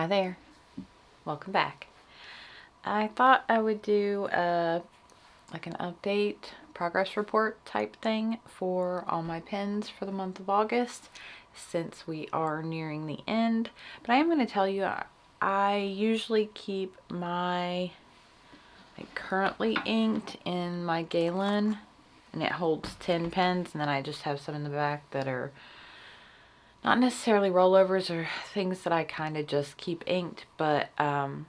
Hi there, welcome back. I thought I would do like an update progress report type thing for all my pens for the month of August since we are nearing the end. But I am going to tell you I usually keep my currently inked in my Galen, and it holds 10 pens, and then I just have some in the back that are not necessarily rollovers or things that I kind of just keep inked, but so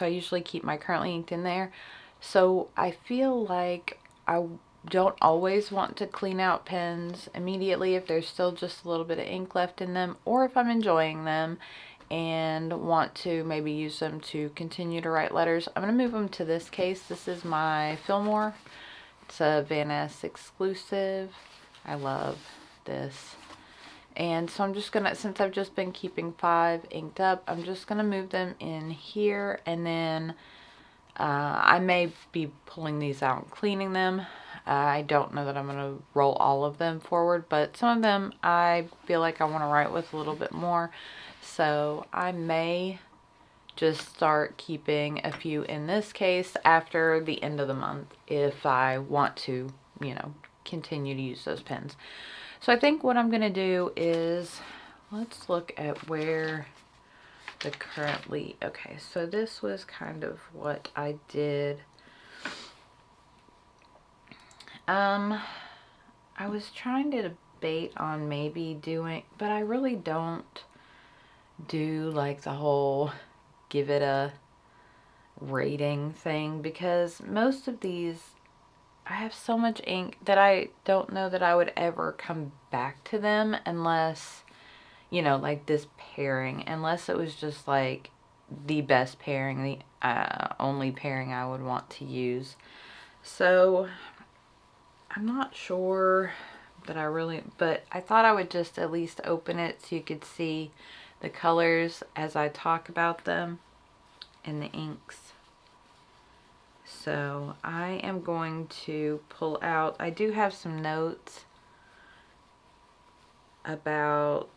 I usually keep my currently inked in there. So I feel like I don't always want to clean out pens immediately if there's still just a little bit of ink left in them, or if I'm enjoying them and want to maybe use them to continue to write letters. I'm going to move them to this case. This is my Fillmore. It's a Van Ness exclusive. I love this. And so I'm just gonna, since I've just been keeping 5 inked up, I'm just gonna move them in here, and then I may be pulling these out and cleaning them. I don't know that I'm gonna roll all of them forward, but some of them I feel like I want to write with a little bit more, so I may just start keeping a few in this case after the end of the month if I want to, you know, continue to use those pens. So I think what I'm going to do is, let's look at where the currently, okay, so this was kind of what I did. I was trying to debate on maybe doing, but I really don't do like the whole give it a rating thing, because most of these, I have so much ink that I don't know that I would ever come back to them unless, you know, like this pairing, unless it was just like the best pairing, the only pairing I would want to use. So I'm not sure that I really, but I thought I would just at least open it so you could see the colors as I talk about them and the inks. So I am going to pull out, I do have some notes about,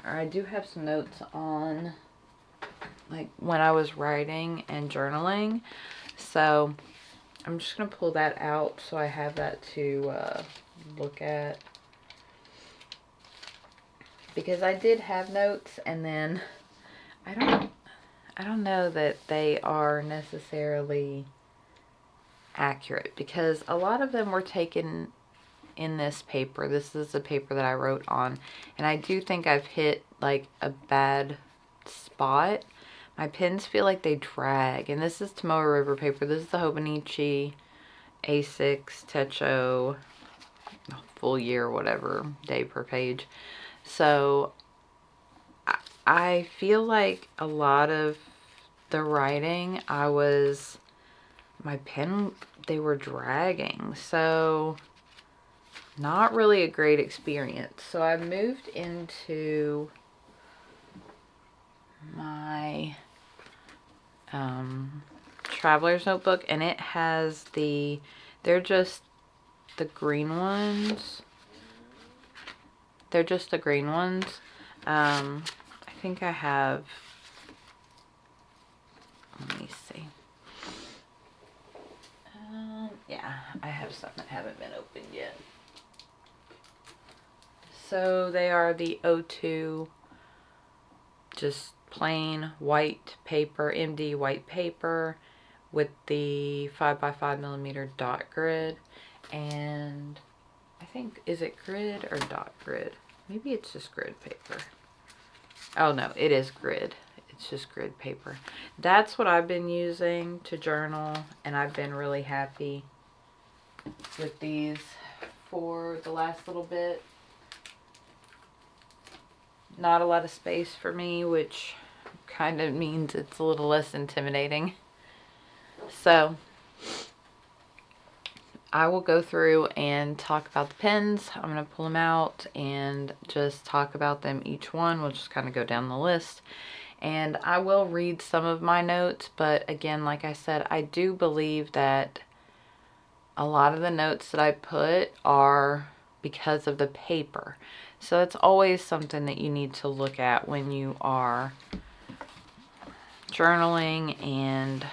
or I do have some notes on like when I was writing and journaling. So I'm just going to pull that out so I have that to look at. Because I did have notes, and then I don't know that they are necessarily accurate, because a lot of them were taken in this paper. This is the paper that I wrote on, and I do think I've hit like a bad spot. My pens feel like they drag, and this is Tomoe River paper. This is the Hobonichi A6 Techo full year, whatever, day per page. So I feel like a lot of the writing, my pen, they were dragging. So not really a great experience. So I moved into my traveler's notebook, and it has they're just the green ones. They're just the green ones. I think I have, let me see. Yeah, I have some that haven't been opened yet. So they are the O2, just plain white paper, MD white paper with the 5x5 millimeter dot grid. And I think, is it grid or dot grid? Maybe it's just grid paper. Oh no, it is grid. It's just grid paper. That's what I've been using to journal, and I've been really happy with these for the last little bit. Not a lot of space for me, which kind of means it's a little less intimidating. So I will go through and talk about the pens. I'm going to pull them out and just talk about them each one. We'll just kind of go down the list. And I will read some of my notes, but again, like I said, I do believe that a lot of the notes that I put are because of the paper. So it's always something that you need to look at when you are journaling and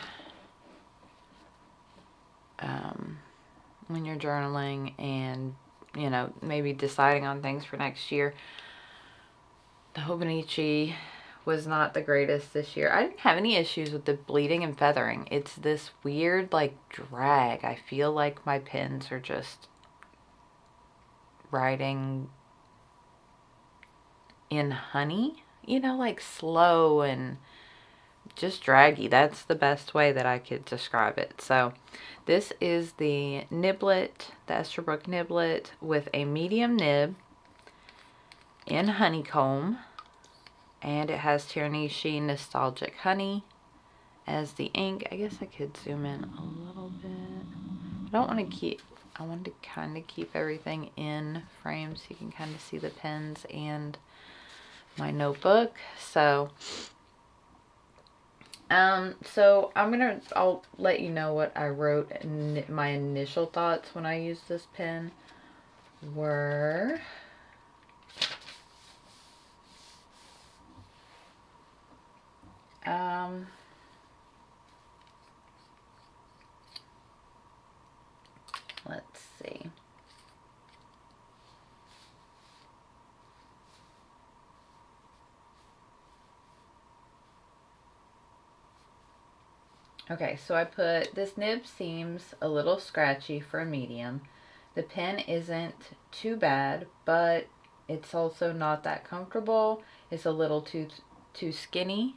you know, maybe deciding on things for next year. The Hobonichi was not the greatest this year. I didn't have any issues with the bleeding and feathering. It's this weird like drag. I feel like my pens are just writing in honey, you know, like slow and just draggy. That's the best way that I could describe it. So this is the Niblet, the Esterbrook Niblet with a medium nib in honeycomb, and it has Tiramisu Nostalgic Honey as the ink. I guess I could zoom in a little bit. I don't want to keep, I want to kind of keep everything in frame so you can kind of see the pens and my notebook. So I'll let you know what I wrote. My initial thoughts when I used this pen were, let's see. Okay, so I put, this nib seems a little scratchy for a medium. The pen isn't too bad, but it's also not that comfortable. It's a little too skinny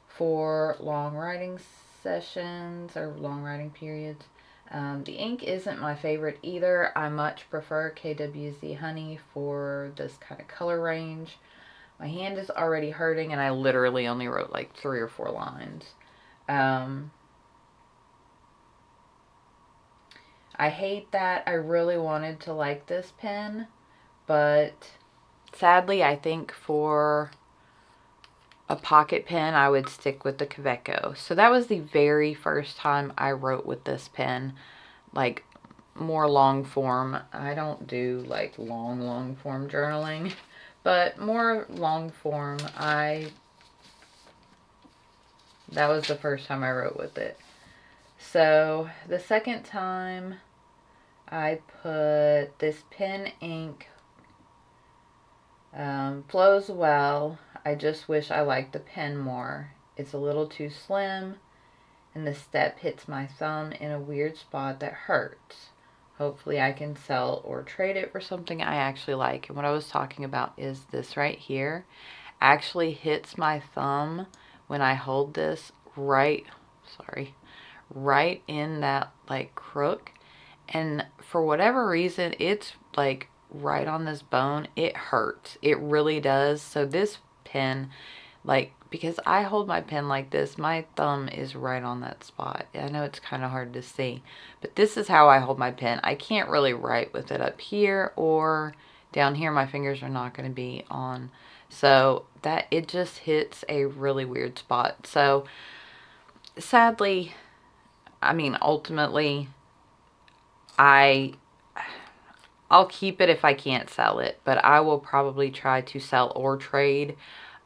for long writing sessions or long writing periods. The ink isn't my favorite either. I much prefer KWZ Honey for this kind of color range. My hand is already hurting and I literally only wrote like 3 or 4 lines. I hate that. I really wanted to like this pen, but sadly I think for a pocket pen I would stick with the Kaweco. So that was the very first time I wrote with this pen, like more long form. I don't do like long form journaling, but more long form. That was the first time I wrote with it. So the second time I put this pen ink flows well. I just wish I liked the pen more. It's a little too slim and the step hits my thumb in a weird spot that hurts. Hopefully I can sell or trade it for something I actually like. And what I was talking about is this right here actually hits my thumb when I hold this right in that like crook, and for whatever reason it's like right on this bone. It hurts, it really does. So this pen, like, because I hold my pen like this, my thumb is right on that spot. I know it's kind of hard to see, but this is how I hold my pen. I can't really write with it up here or down here. My fingers are not going to be on, so that it just hits a really weird spot. So sadly, I mean, ultimately, I'll keep it if I can't sell it, but I will probably try to sell or trade.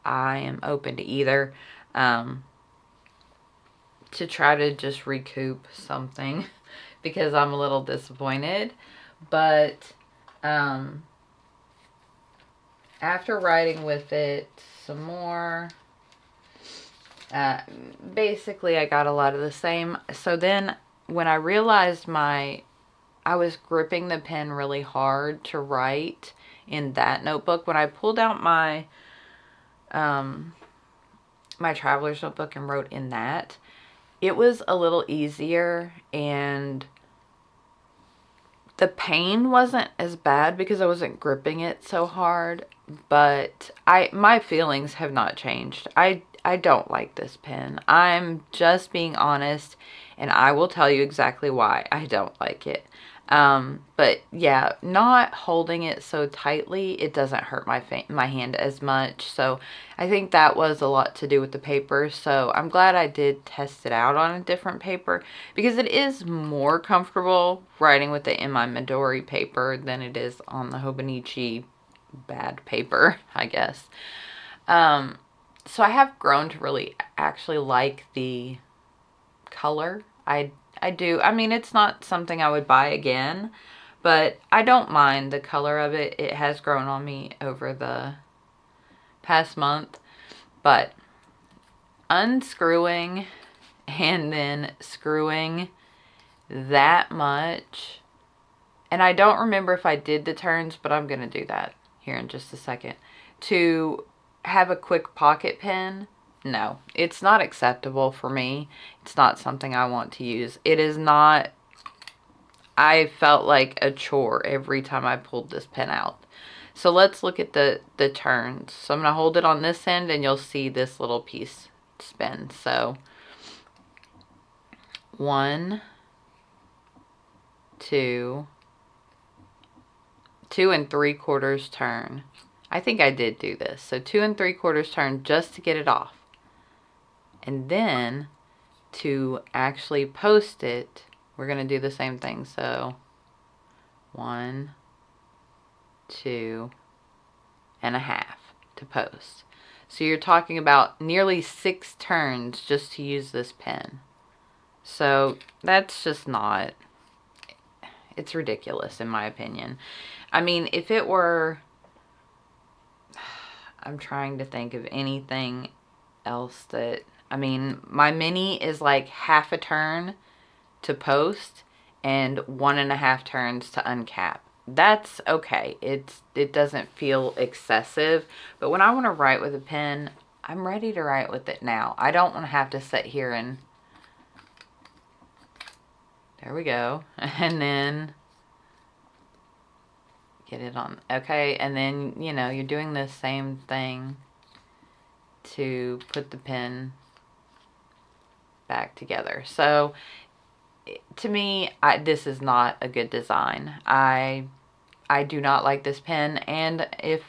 I am open to either, to try to just recoup something because I'm a little disappointed. But after writing with it some more, basically I got a lot of the same. So then when I realized I was gripping the pen really hard to write in that notebook, when I pulled out my my traveler's notebook and wrote in that, it was a little easier and the pain wasn't as bad because I wasn't gripping it so hard. But my feelings have not changed. I don't like this pen. I'm just being honest, and I will tell you exactly why I don't like it. But yeah, not holding it so tightly, it doesn't hurt my hand as much. So I think that was a lot to do with the paper. So I'm glad I did test it out on a different paper, because it is more comfortable writing with it in my Midori paper than it is on the Hobonichi bad paper, I guess. So I have grown to really actually like the color. I do. I mean, it's not something I would buy again, but I don't mind the color of it. It has grown on me over the past month, but unscrewing and then screwing that much, and I don't remember if I did the turns, but I'm going to do that here in just a second, to have a quick pocket pen. No, it's not acceptable for me. It's not something I want to use. It is not. I felt like a chore every time I pulled this pen out. So let's look at the turns. So I'm going to hold it on this end and you'll see this little piece spin. So 1, 2, 2 3/4 turn. I think I did do this. So 2 3/4 turn just to get it off. And then to actually post it, we're going to do the same thing. So 1, 2 1/2 to post. So you're talking about nearly 6 turns just to use this pen. So that's just not, it's ridiculous in my opinion. I mean, if it were, I'm trying to think of anything else that, I mean, my mini is like half a turn to post and 1.5 turns to uncap. That's okay. It doesn't feel excessive, but when I want to write with a pen, I'm ready to write with it now. I don't want to have to sit here and, there we go, and then get it on. Okay, and then, you know, you're doing the same thing to put the pen back together. So to me, this is not a good design. I do not like this pen, and if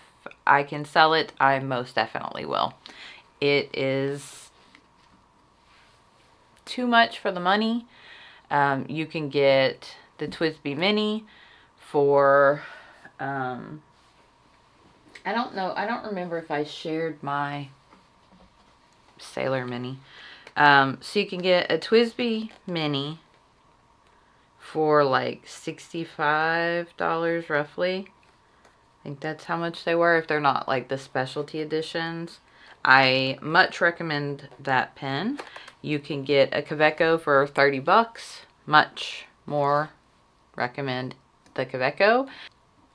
I can sell it, I most definitely will. It is too much for the money. You can get the TWSBI Mini for, I don't know, I don't remember if I shared my Sailor Mini. So you can get a TWSBI Mini for like $65 roughly. I think that's how much they were if they're not like the specialty editions. I much recommend that pen. You can get a Kaweco for 30 bucks. Much more recommend the Kaweco.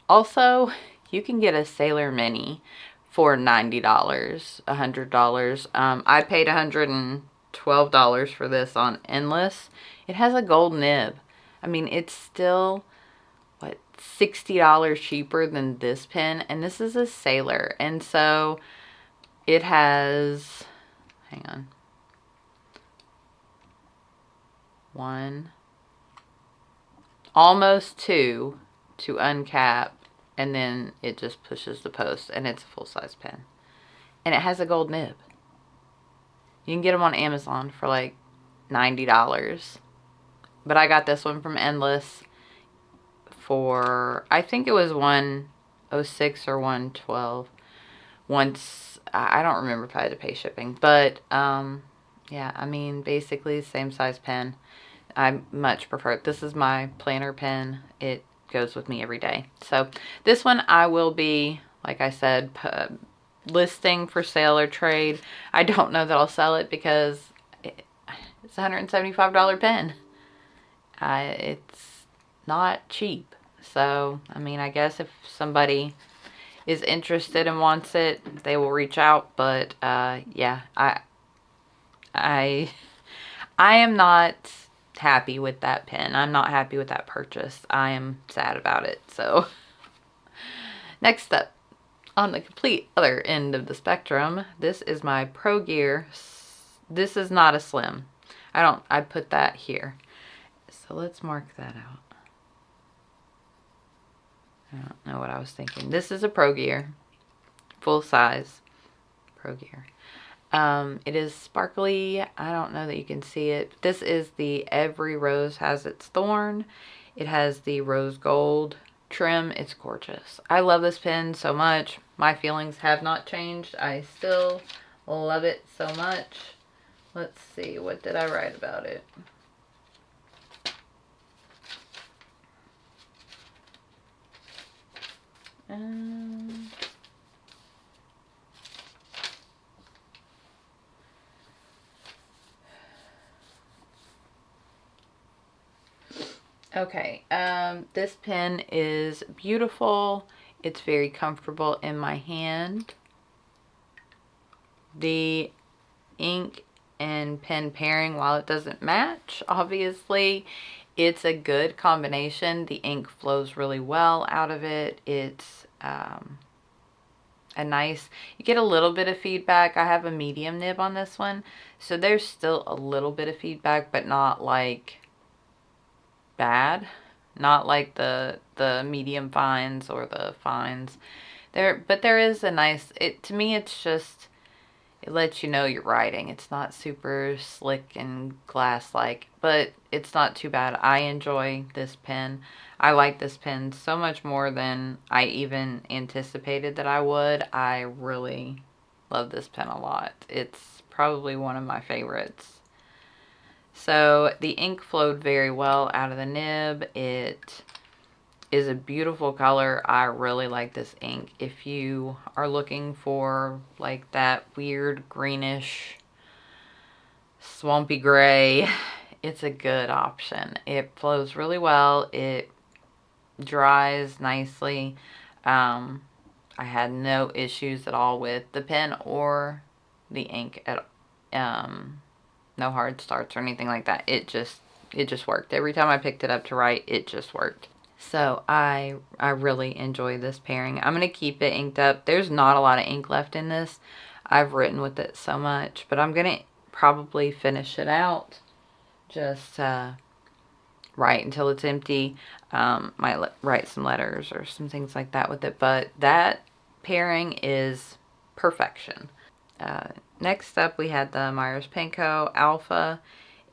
Also, you can get a Sailor Mini for $90, $100. I paid $112 for this on Endless. It has a gold nib. I mean, it's still, what, $60 cheaper than this pen, and this is a Sailor. And so it has, hang on, 1, almost 2 to uncap, and then it just pushes the post, and it's a full-size pen. And it has a gold nib. You can get them on Amazon for like $90. But I got this one from Endless for, I think it was 106 or 112. Once, I don't remember if I had to pay shipping. But, yeah, I mean, basically same size pen. I much prefer it. This is my planner pen. It goes with me every day. So this one I will be, like I said, listing for sale or trade. I don't know that I'll sell it because it's a $175 pen. It's not cheap. So, I mean, I guess if somebody is interested and wants it, they will reach out. But, yeah, I am not happy with that pen. I'm not happy with that purchase. I am sad about it. So, next up, on the complete other end of the spectrum, this is my Pro Gear. This is not a slim. I put that here. So let's mark that out. I don't know what I was thinking. This is a Pro Gear. Full size Pro Gear. It is sparkly. I don't know that you can see it. This is the Every Rose Has Its Thorn. It has the rose gold trim. It's gorgeous. I love this pen so much. My feelings have not changed. I still love it so much. Let's see, what did I write about it? Okay, this pen is beautiful. It's very comfortable in my hand. The ink and pen pairing, while it doesn't match, obviously, it's a good combination. The ink flows really well out of it. It's a nice, you get a little bit of feedback. I have a medium nib on this one, so there's still a little bit of feedback, but not like bad. Not like the medium fines or the fines. But there is a nice, to me it's just, it lets you know you're writing. It's not super slick and glass-like, but it's not too bad. I enjoy this pen. I like this pen so much more than I even anticipated that I would. I really love this pen a lot. It's probably one of my favorites. So the ink flowed very well out of the nib. It is a beautiful color. I really like this ink. If you are looking for like that weird greenish swampy gray, it's a good option. It flows really well. It dries nicely. I had no issues at all with the pen or the ink at no hard starts or anything like that. It just worked. Every time I picked it up to write, it just worked. So I really enjoy this pairing. I'm going to keep it inked up. There's not a lot of ink left in this. I've written with it so much, but I'm going to probably finish it out. Just write until it's empty. Might write some letters or some things like that with it, but that pairing is perfection. Next up, we had the Myers-Pankow Alpha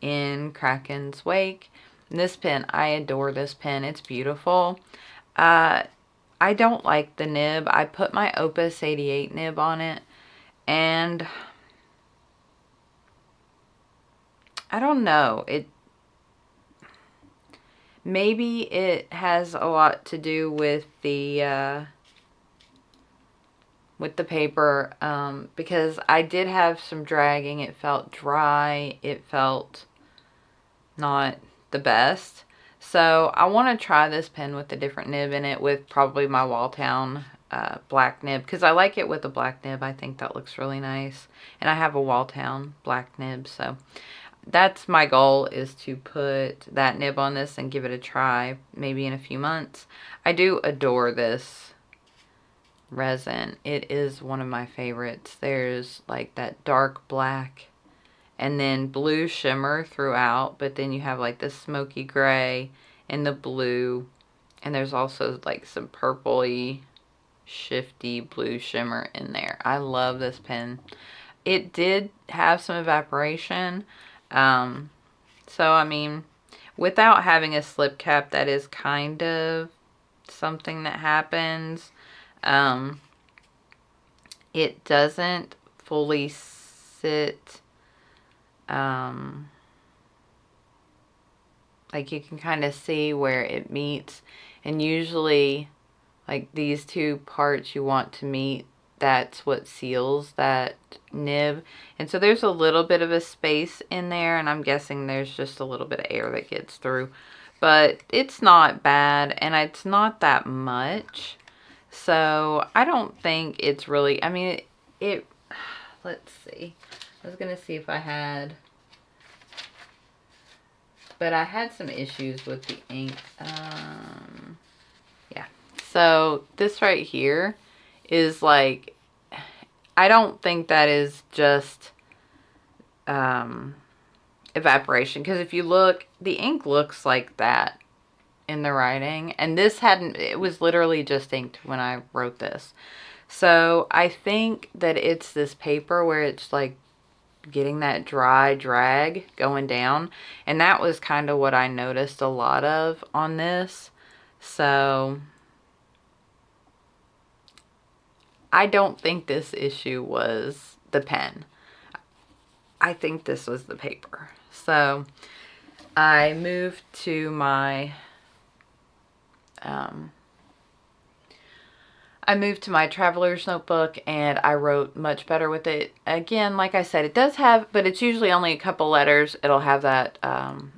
in Kraken's Wake. This pen, I adore this pen. It's beautiful. I don't like the nib. I put my Opus 88 nib on it, and I don't know. Maybe it has a lot to do with the paper, because I did have some dragging. It felt dry. It felt not the best. So I want to try this pen with a different nib in it, with probably my Walltown black nib, because I like it with a black nib. I think that looks really nice. And I have a Walltown black nib, so that's my goal, is to put that nib on this and give it a try maybe in a few months. I do adore this resin. It is one of my favorites. There's like that dark black and then blue shimmer throughout, but then you have like the smoky gray and the blue, and there's also like some purpley shifty blue shimmer in there. I love this pen. It did have some evaporation, so I mean, without having a slip cap, that is kind of something that happens. It doesn't fully sit, like you can kind of see where it meets, and usually like these two parts you want to meet, that's what seals that nib. And so there's a little bit of a space in there, and I'm guessing there's just a little bit of air that gets through, but it's not bad, and it's not that much. So I don't think it's really, I mean, it let's see. I was going to see if I had, but I had some issues with the ink. Yeah. So this right here is like, I don't think that is just evaporation, because if you look, the ink looks like that in the writing, and this hadn't, it was literally just inked when I wrote this. So I think that it's this paper where it's like getting that dry drag going down, and that was kind of what I noticed a lot of on this. So I don't think this issue was the pen. I think this was the paper. So I moved to my traveler's notebook, and I wrote much better with it. Again, like I said, it does have, but it's usually only a couple letters. It'll have that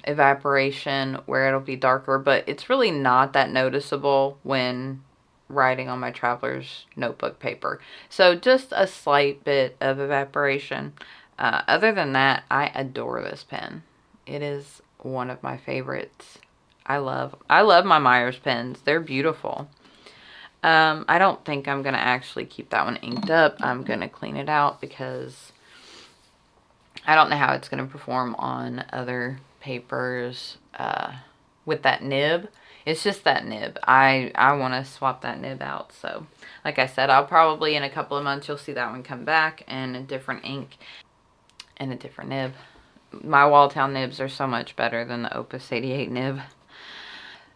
evaporation where it'll be darker, but it's really not that noticeable when writing on my traveler's notebook paper. So just a slight bit of evaporation. Other than that, I adore this pen. It is one of my favorites. I love my Myers pens. They're beautiful. I don't think I'm going to actually keep that one inked up. I'm going to clean it out because I don't know how it's going to perform on other papers with that nib. It's just that nib. I want to swap that nib out. So, like I said, I'll probably in a couple of months, you'll see that one come back and a different ink and a different nib. My Walltown nibs are so much better than the Opus 88 nib.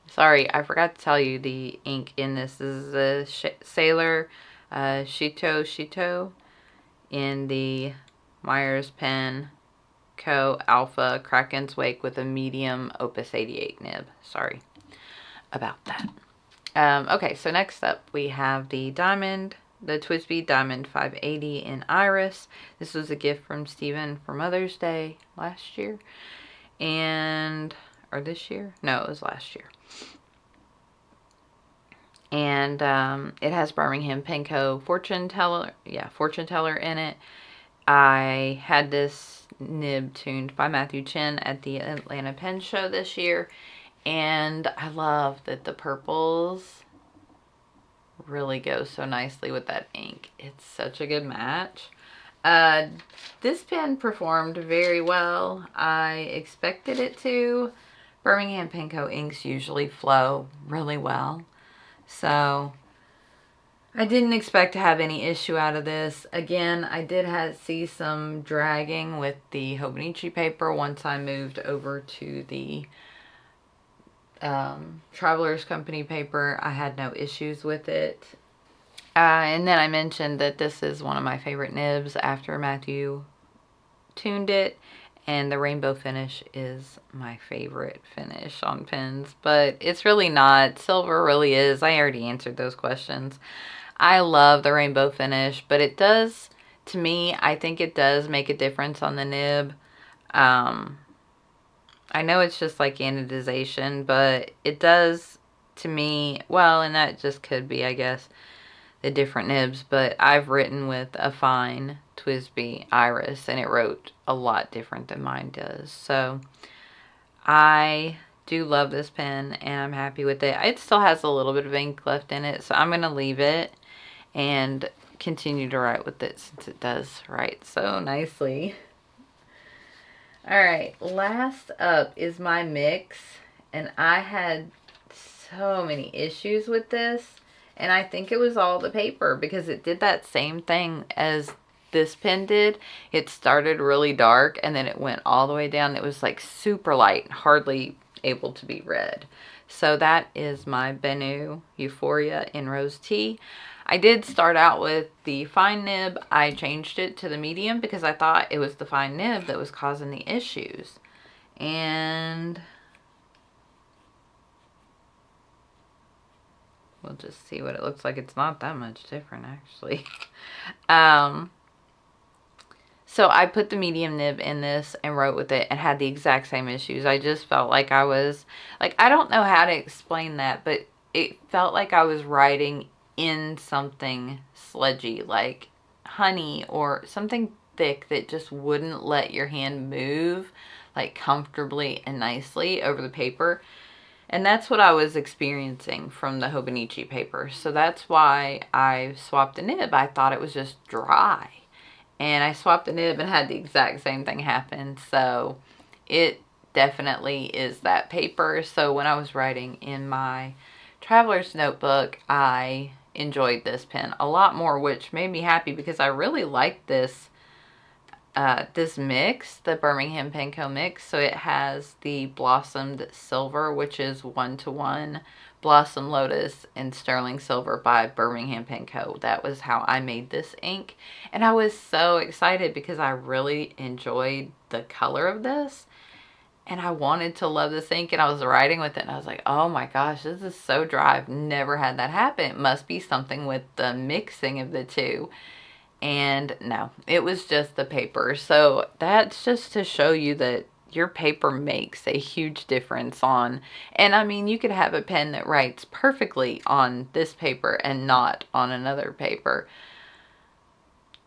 Sorry, I forgot to tell you the ink in this. This is a Sailor Shito in the Myers Pen Co. Alpha Kraken's Wake with a medium Opus 88 nib. Sorry about that. Okay, so next up we have the Diamond, the TWSBI Diamond 580 in Iris. This was a gift from Steven for Mother's Day last year. Or this year? No, it was last year. And it has Birmingham Penco Fortune Teller in it. I had this nib tuned by Matthew Chen at the Atlanta Pen Show this year, and I love that the purples really go so nicely with that ink. It's such a good match. This pen performed very well. I expected it to. Birmingham Penco inks usually flow really well. So I didn't expect to have any issue out of this. Again, I did see some dragging with the Hobonichi paper once I moved over to the Traveler's Company paper. I had no issues with it. And then I mentioned that this is one of my favorite nibs after Matthew tuned it. And the rainbow finish is my favorite finish on pens, but it's really not. Silver really is. I already answered those questions. I love the rainbow finish, but it does, to me, I think it does make a difference on the nib. I know it's just like anodization, but it does to me, well, and that just could be, I guess, the different nibs, but I've written with a fine TWSBI Iris, and it wrote a lot different than mine does. So I do love this pen, and I'm happy with it. It still has a little bit of ink left in it, so I'm going to leave it and continue to write with it since it does write so nicely. Alright, last up is my mix, and I had so many issues with this. And I think it was all the paper because it did that same thing as this pen did. It started really dark and then it went all the way down. It was like super light, hardly able to be read. So that is my Benu Euphoria in Rose Tea. I did start out with the fine nib. I changed it to the medium because I thought it was the fine nib that was causing the issues. And we'll just see what it looks like. It's not that much different, actually. So I put the medium nib in this and wrote with it and had the exact same issues. I just felt like I was, like, I don't know how to explain that, but it felt like I was writing in something sludgy, like honey or something thick that just wouldn't let your hand move, like, comfortably and nicely over the paper. And that's what I was experiencing from the Hobonichi paper. So that's why I swapped the nib. I thought it was just dry. And I swapped the nib and had the exact same thing happen. So it definitely is that paper. So when I was writing in my traveler's notebook, I enjoyed this pen a lot more, which made me happy because I really liked this this mix, the Birmingham Penco mix. So it has the blossomed silver, which is 1-to-1 Blossom Lotus and Sterling Silver by Birmingham Pen Co. That was how I made this ink. And I was so excited because I really enjoyed the color of this. And I wanted to love this ink, and I was writing with it, and I was like, oh my gosh, this is so dry. I've never had that happen. It must be something with the mixing of the two. And no, it was just the paper. So that's just to show you that your paper makes a huge difference on, and I mean, you could have a pen that writes perfectly on this paper and not on another paper,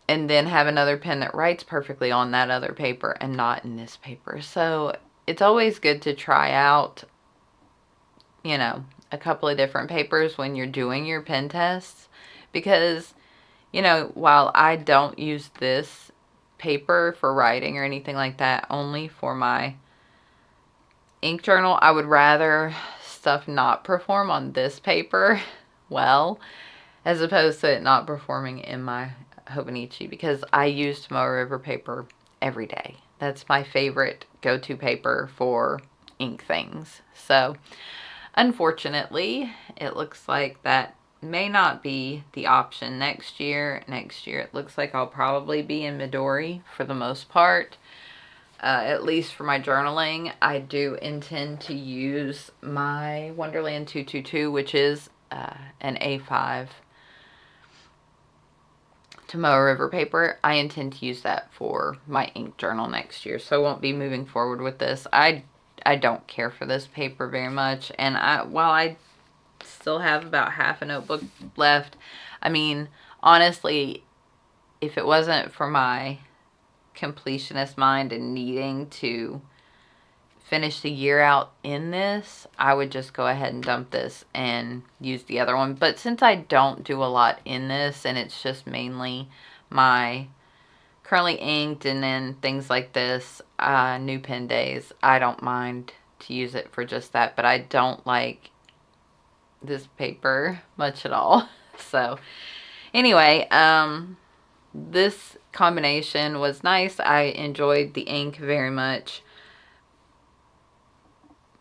and then have another pen that writes perfectly on that other paper and not in this paper. So it's always good to try out, you know, a couple of different papers when you're doing your pen tests, because, you know, while I don't use this paper for writing or anything like that, only for my ink journal, I would rather stuff not perform on this paper well, as opposed to it not performing in my Hobonichi, because I use Tomoe River paper every day. That's my favorite go-to paper for ink things. So unfortunately, it looks like that may not be the option next year. Next year, it looks like I'll probably be in Midori for the most part. At least for my journaling. I do intend to use my Wonderland 222, which is an A5 Tomoe River paper. I intend to use that for my ink journal next year, so I won't be moving forward with this. I don't care for this paper very much, and while I still have about half a notebook left, I mean, honestly, if it wasn't for my completionist mind and needing to finish the year out in this, I would just go ahead and dump this and use the other one. But since I don't do a lot in this, and it's just mainly my currently inked and then things like this, new pen days, I don't mind to use it for just that. But I don't like this paper much at all. So anyway, this combination was nice. I enjoyed the ink very much,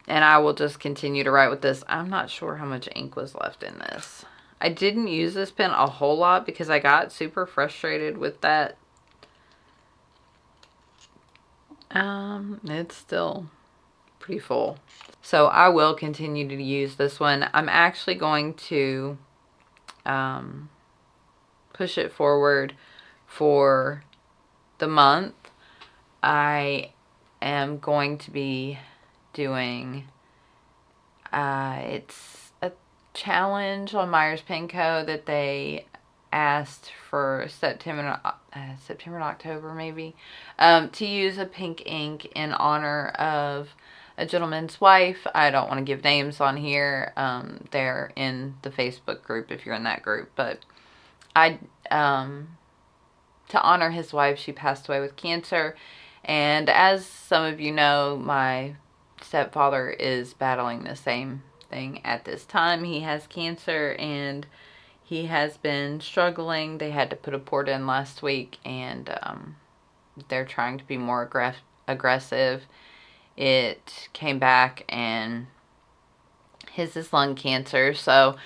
and I will just continue to write with this. I'm not sure how much ink was left in this. I didn't use this pen a whole lot because I got super frustrated with that. It's still pretty full. So I will continue to use this one. I'm actually going to push it forward for the month. I am going to be doing, it's a challenge on Myers Pen Co. that they asked for September and October maybe, to use a pink ink in honor of a gentleman's wife. I don't want to give names on here. They're in the Facebook group if you're in that group, but to honor his wife, she passed away with cancer. And as some of you know, my stepfather is battling the same thing at this time. He has cancer, and he has been struggling. They had to put a port in last week, and they're trying to be more aggressive. It came back, and his is lung cancer. So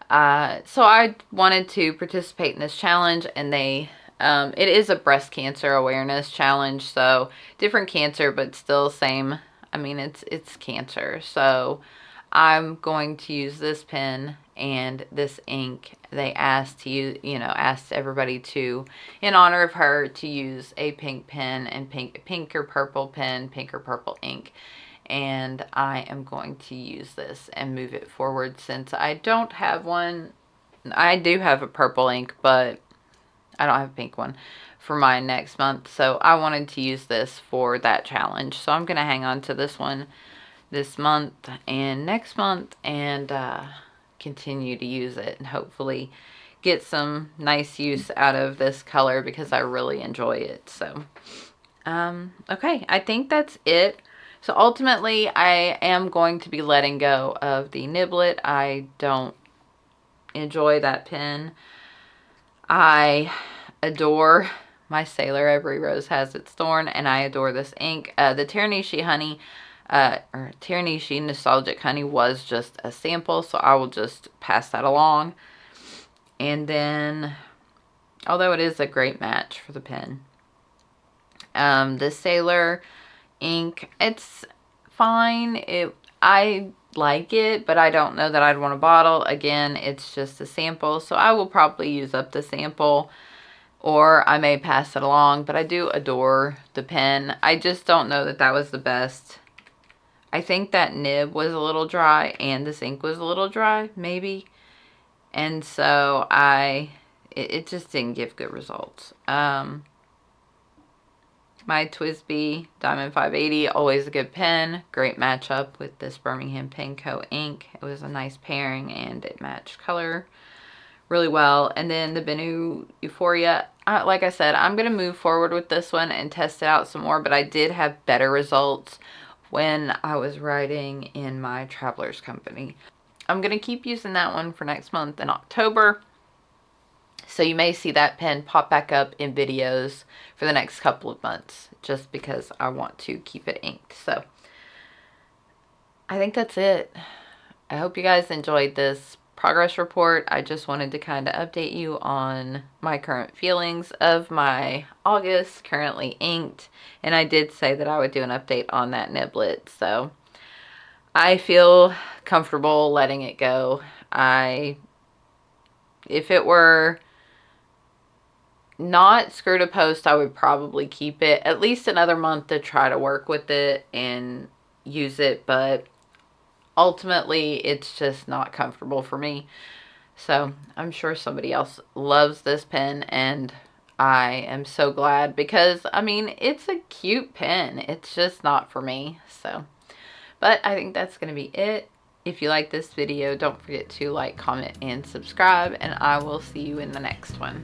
I wanted to participate in this challenge, and they it is a breast cancer awareness challenge, so different cancer, but still same. I mean, it's cancer. So I'm going to use this pen and this ink. They asked to use, asked everybody to, in honor of her, to use a pink pen and pink or purple pen, pink or purple ink. And I am going to use this and move it forward, since I don't have one. I do have a purple ink, but I don't have a pink one for my next month. So I wanted to use this for that challenge. So I'm going to hang on to this one this month and next month, and continue to use it and hopefully get some nice use out of this color, because I really enjoy it. So okay, I think that's it. So ultimately, I am going to be letting go of the Niblet. I don't enjoy that pen. I adore my Sailor Every Rose Has Its Thorn, and I adore this ink. The Taranishi Honey, or Tiramisu Nostalgic Honey was just a sample, so I will just pass that along. And then, although it is a great match for the pen, the Sailor ink, it's fine. I like it, but I don't know that I'd want a bottle. Again, it's just a sample, so I will probably use up the sample, or I may pass it along. But I do adore the pen. I just don't know that that was the best. I think that nib was a little dry and this ink was a little dry, maybe. And so it just didn't give good results. My TWSBI Diamond 580, always a good pen. Great matchup with this Birmingham Pen Co. ink. It was a nice pairing and it matched color really well. And then the Benu Euphoria, like I said, I'm going to move forward with this one and test it out some more. But I did have better results when I was writing in my Traveler's Company. I'm going to keep using that one for next month in October. So you may see that pen pop back up in videos for the next couple of months, just because I want to keep it inked. So I think that's it. I hope you guys enjoyed this progress report. I just wanted to kind of update you on my current feelings of my August currently inked. And I did say that I would do an update on that niblet. So I feel comfortable letting it go. If it were not screw to post, I would probably keep it at least another month to try to work with it and use it, but ultimately it's just not comfortable for me. So I'm sure somebody else loves this pen, and I am so glad, because I mean, it's a cute pen. It's just not for me. So, but I think that's going to be it. If you like this video, don't forget to like, comment, and subscribe, and I will see you in the next one.